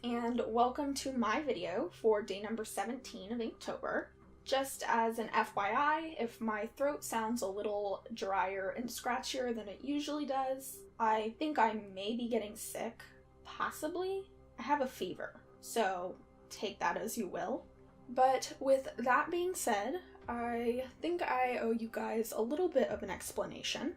and welcome to my video for day number 17 of Inktober. Just as an FYI, if my throat sounds a little drier and scratchier than it usually does, I think I may be getting sick. Possibly. I have a fever, so take that as you will. But with that being said, I think I owe you guys a little bit of an explanation.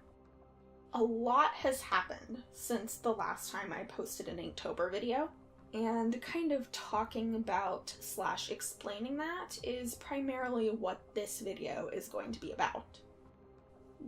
A lot has happened since the last time I posted an Inktober video, and kind of talking about / explaining that is primarily what this video is going to be about.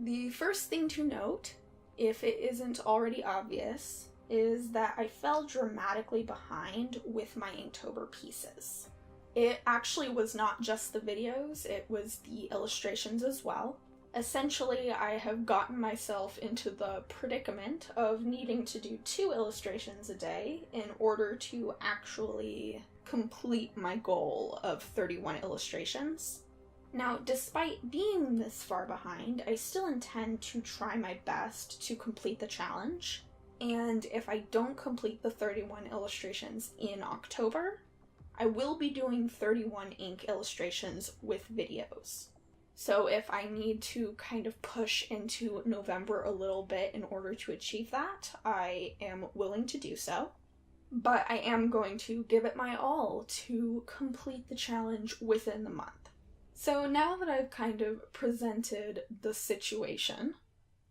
The first thing to note, if it isn't already obvious, is that I fell dramatically behind with my Inktober pieces. It actually was not just the videos, it was the illustrations as well. Essentially, I have gotten myself into the predicament of needing to do 2 illustrations a day in order to actually complete my goal of 31 illustrations. Now, despite being this far behind, I still intend to try my best to complete the challenge, and if I don't complete the 31 illustrations in October, I will be doing 31 ink illustrations with videos. So if I need to kind of push into November a little bit in order to achieve that, I am willing to do so. But I am going to give it my all to complete the challenge within the month. So now that I've kind of presented the situation,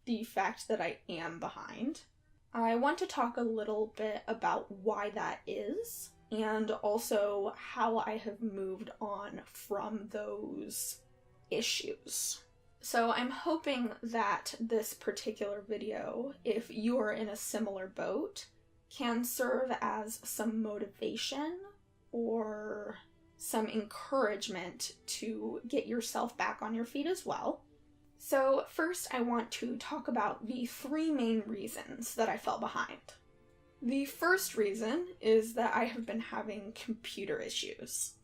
the fact that I am behind, I want to talk a little bit about why that is, and also how I have moved on from those issues. So I'm hoping that this particular video, if you are in a similar boat, can serve as some motivation or some encouragement to get yourself back on your feet as well. So first I want to talk about the 3 main reasons that I fell behind. The first reason is that I have been having computer issues.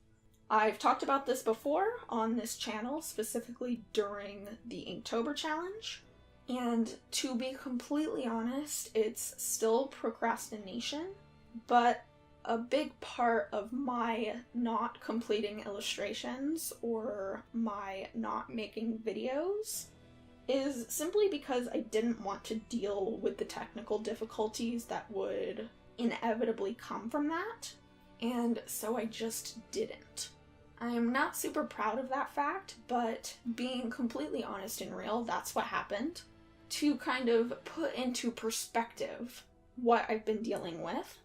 I've talked about this before on this channel, specifically during the Inktober challenge, and to be completely honest, it's still procrastination, but a big part of my not completing illustrations or my not making videos is simply because I didn't want to deal with the technical difficulties that would inevitably come from that, and so I just didn't. I'm not super proud of that fact, but being completely honest and real, that's what happened. To kind of put into perspective what I've been dealing with,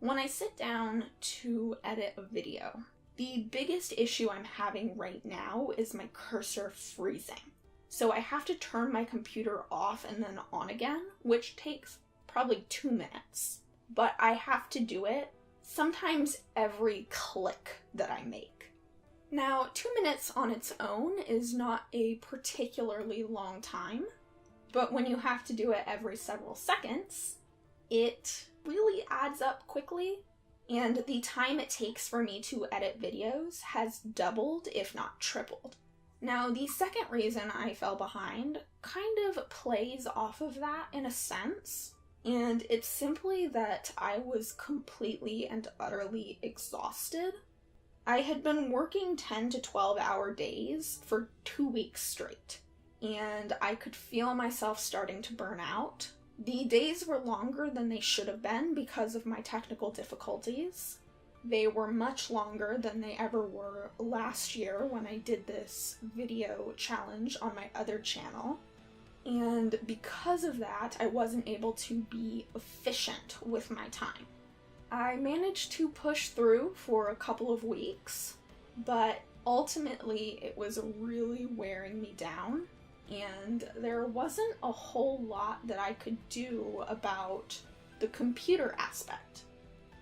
when I sit down to edit a video, the biggest issue I'm having right now is my cursor freezing. So I have to turn my computer off and then on again, which takes probably 2 minutes. But I have to do it sometimes every click that I make. Now, 2 minutes on its own is not a particularly long time, but when you have to do it every several seconds, it really adds up quickly, and the time it takes for me to edit videos has doubled, if not tripled. Now, the second reason I fell behind kind of plays off of that in a sense, and it's simply that I was completely and utterly exhausted. I had been working 10 to 12-hour days for 2 weeks straight, and I could feel myself starting to burn out. The days were longer than they should have been because of my technical difficulties. They were much longer than they ever were last year when I did this video challenge on my other channel. And because of that, I wasn't able to be efficient with my time. I managed to push through for a couple of weeks, but ultimately it was really wearing me down, and there wasn't a whole lot that I could do about the computer aspect.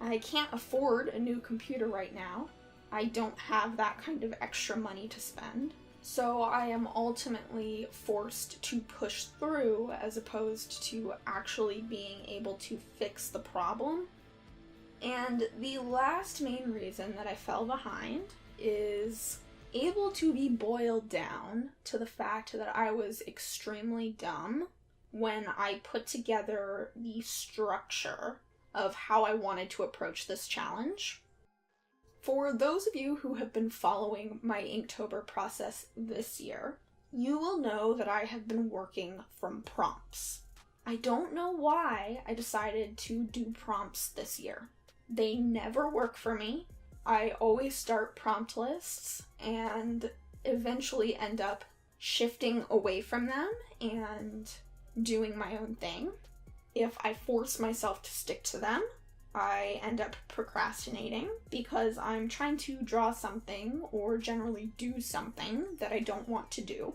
I can't afford a new computer right now. I don't have that kind of extra money to spend, so I am ultimately forced to push through as opposed to actually being able to fix the problem. And the last main reason that I fell behind is able to be boiled down to the fact that I was extremely dumb when I put together the structure of how I wanted to approach this challenge. For those of you who have been following my Inktober process this year, you will know that I have been working from prompts. I don't know why I decided to do prompts this year. They never work for me. I always start prompt lists and eventually end up shifting away from them and doing my own thing. If I force myself to stick to them, I end up procrastinating because I'm trying to draw something or generally do something that I don't want to do.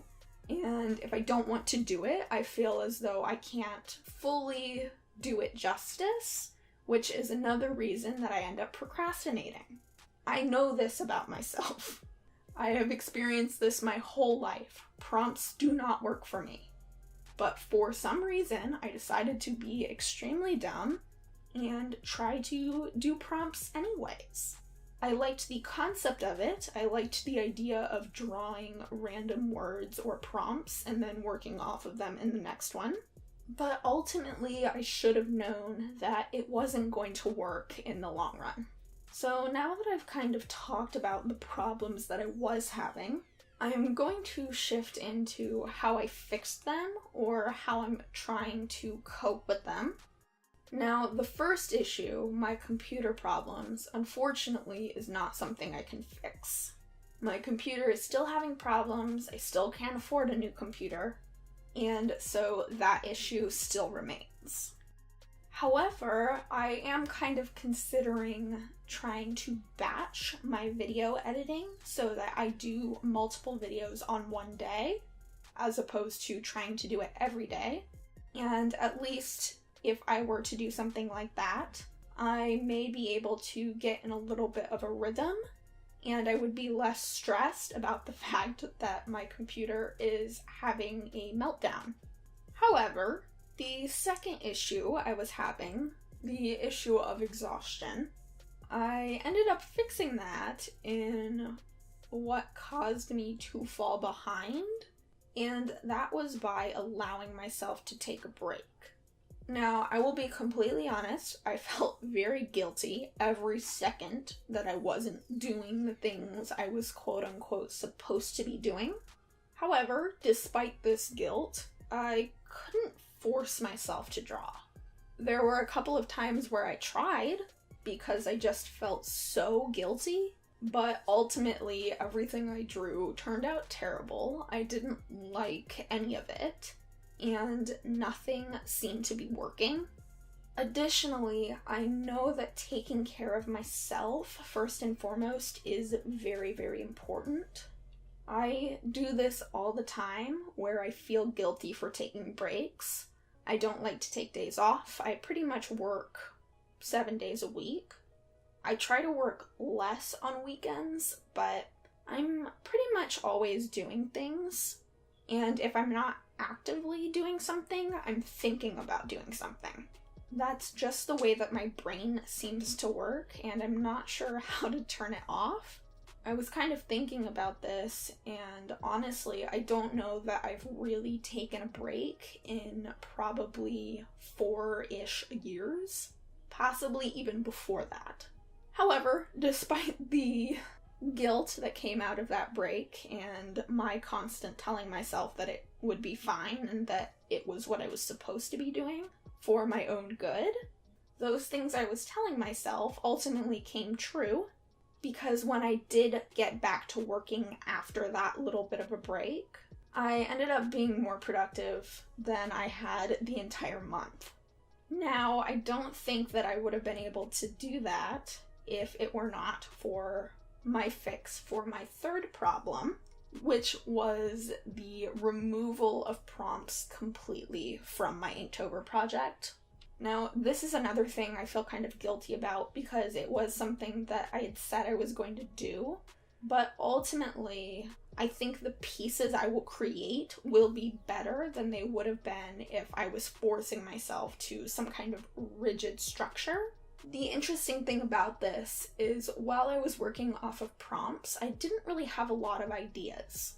And if I don't want to do it, I feel as though I can't fully do it justice, which is another reason that I end up procrastinating. I know this about myself. I have experienced this my whole life. Prompts do not work for me. But for some reason, I decided to be extremely dumb and try to do prompts anyways. I liked the concept of it. I liked the idea of drawing random words or prompts and then working off of them in the next one. But ultimately, I should have known that it wasn't going to work in the long run. So now that I've kind of talked about the problems that I was having, I'm going to shift into how I fixed them or how I'm trying to cope with them. Now, the first issue, my computer problems, unfortunately is not something I can fix. My computer is still having problems, I still can't afford a new computer, and so that issue still remains. However, I am kind of considering trying to batch my video editing so that I do multiple videos on one day, as opposed to trying to do it every day. And at least if I were to do something like that, I may be able to get in a little bit of a rhythm, and I would be less stressed about the fact that my computer is having a meltdown. However, the second issue I was having, the issue of exhaustion, I ended up fixing that in what caused me to fall behind, and that was by allowing myself to take a break. Now, I will be completely honest, I felt very guilty every second that I wasn't doing the things I was quote-unquote supposed to be doing. However, despite this guilt, I couldn't force myself to draw. There were a couple of times where I tried because I just felt so guilty, but ultimately everything I drew turned out terrible. I didn't like any of it, and nothing seemed to be working. Additionally, I know that taking care of myself first and foremost is very, very important. I do this all the time where I feel guilty for taking breaks. I don't like to take days off. I pretty much work 7 days a week. I try to work less on weekends, but I'm pretty much always doing things. And if I'm not actively doing something, I'm thinking about doing something. That's just the way that my brain seems to work, and I'm not sure how to turn it off. I was kind of thinking about this, and honestly, I don't know that I've really taken a break in probably 4-ish years, possibly even before that. However, despite the guilt that came out of that break and my constant telling myself that it would be fine and that it was what I was supposed to be doing for my own good, those things I was telling myself ultimately came true. Because when I did get back to working after that little bit of a break, I ended up being more productive than I had the entire month. Now, I don't think that I would have been able to do that if it were not for my fix for my third problem, which was the removal of prompts completely from my Inktober project. Now, this is another thing I feel kind of guilty about because it was something that I had said I was going to do, but ultimately, I think the pieces I will create will be better than they would have been if I was forcing myself to some kind of rigid structure. The interesting thing about this is while I was working off of prompts, I didn't really have a lot of ideas.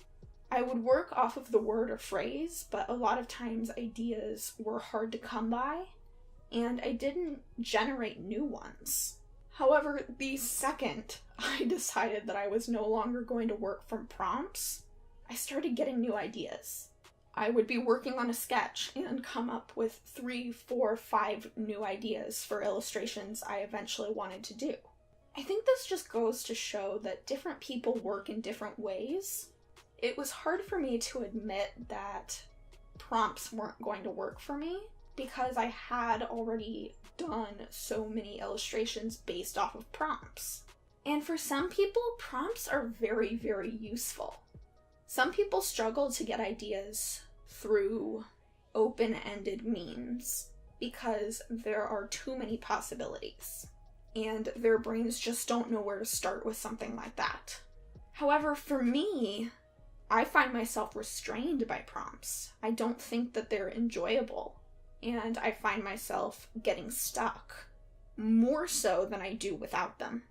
I would work off of the word or phrase, but a lot of times ideas were hard to come by. and I didn't generate new ones. However, the second I decided that I was no longer going to work from prompts, I started getting new ideas. I would be working on a sketch and come up with 3, 4, 5 new ideas for illustrations I eventually wanted to do. I think this just goes to show that different people work in different ways. It was hard for me to admit that prompts weren't going to work for me because I had already done so many illustrations based off of prompts. And for some people, prompts are very, very useful. Some people struggle to get ideas through open-ended means because there are too many possibilities, and their brains just don't know where to start with something like that. However, for me, I find myself restrained by prompts. I don't think that they're enjoyable, and I find myself getting stuck more so than I do without them.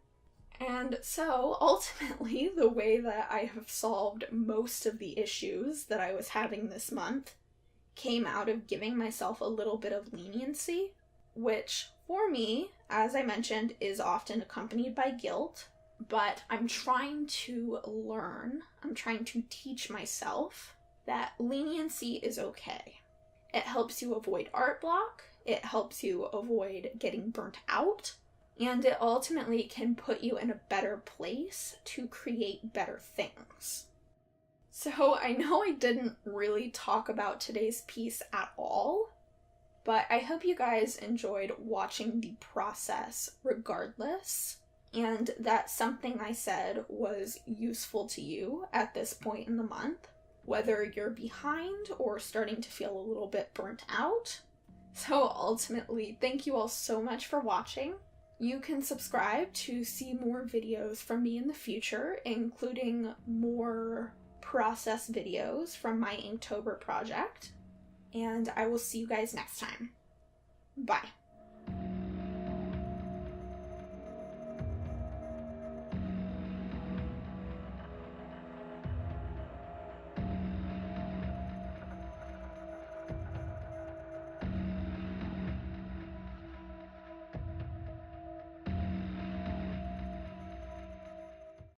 And so, ultimately, the way that I have solved most of the issues that I was having this month came out of giving myself a little bit of leniency, which, for me, as I mentioned, is often accompanied by guilt, but I'm trying to teach myself that leniency is okay. It helps you avoid art block, it helps you avoid getting burnt out, and it ultimately can put you in a better place to create better things. So I know I didn't really talk about today's piece at all, but I hope you guys enjoyed watching the process regardless, and that something I said was useful to you at this point in the month, whether you're behind or starting to feel a little bit burnt out. So ultimately, thank you all so much for watching. You can subscribe to see more videos from me in the future, including more process videos from my Inktober project. And I will see you guys next time. Bye.